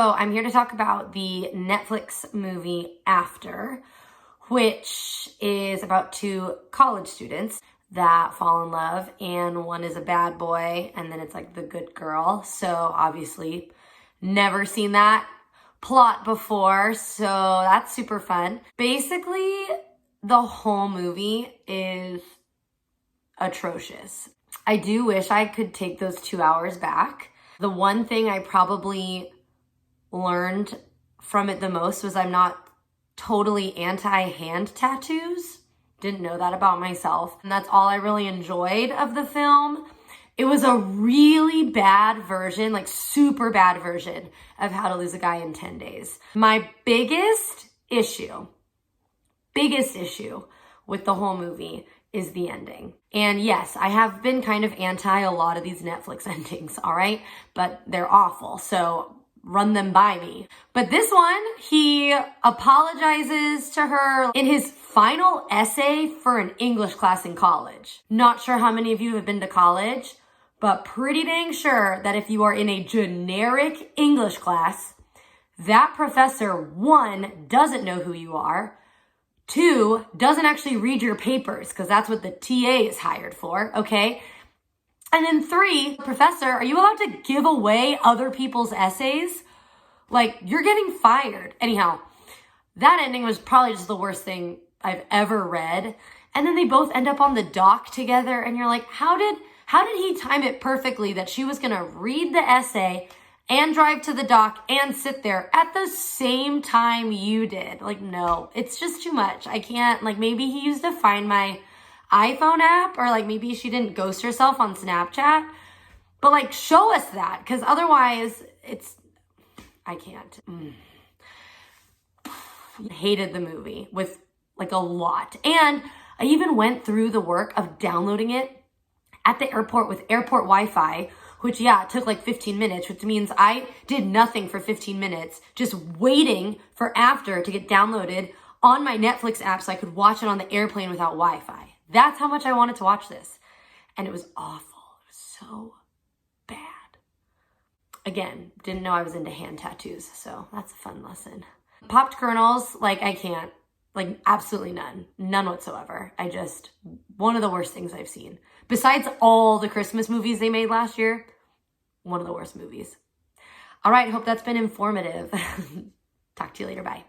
So I'm here to talk about the Netflix movie After, which is about two college students that fall in love, and one is a bad boy and then it's like the good girl. So obviously never seen that plot before, so that's super fun. Basically, the whole movie is atrocious. I do wish I could take those 2 hours back. The one thing I probably learned from it the most was I'm not totally anti-hand tattoos. Didn't know that about myself. And that's all I really enjoyed of the film. It was a really bad version, like super bad version of How to Lose a Guy in 10 Days. My biggest issue with the whole movie is the ending. And yes, I have been kind of anti a lot of these Netflix endings, all right? But they're awful, so run them by me. But this one, he apologizes to her in his final essay for an English class in college. Not sure how many of you have been to college, but pretty dang sure that if you are in a generic English class, that professor, one, doesn't know who you are, two, doesn't actually read your papers, because that's what the TA is hired for, okay? And then three, professor, are you allowed to give away other people's essays? Like, you're getting fired. Anyhow, that ending was probably just the worst thing I've ever read. And then they both end up on the dock together, and you're like, how did he time it perfectly that she was gonna read the essay and drive to the dock and sit there at the same time you did? Like, no, it's just too much. I can't, like, maybe he used to Find My iPhone app, or like maybe she didn't ghost herself on Snapchat, but like show us that, because otherwise I can't. Hated the movie with like a lot. And I even went through the work of downloading it at the airport with airport Wi-Fi, which, yeah, it took like 15 minutes, which means I did nothing for 15 minutes, just waiting for After to get downloaded on my Netflix app so I could watch it on the airplane without Wi-Fi. That's how much I wanted to watch this. And it was awful. It was so bad. Again, didn't know I was into hand tattoos, so that's a fun lesson. Popped kernels, like I can't, like absolutely none. None whatsoever. One of the worst things I've seen. Besides all the Christmas movies they made last year, one of the worst movies. All right, hope that's been informative. Talk to you later, bye.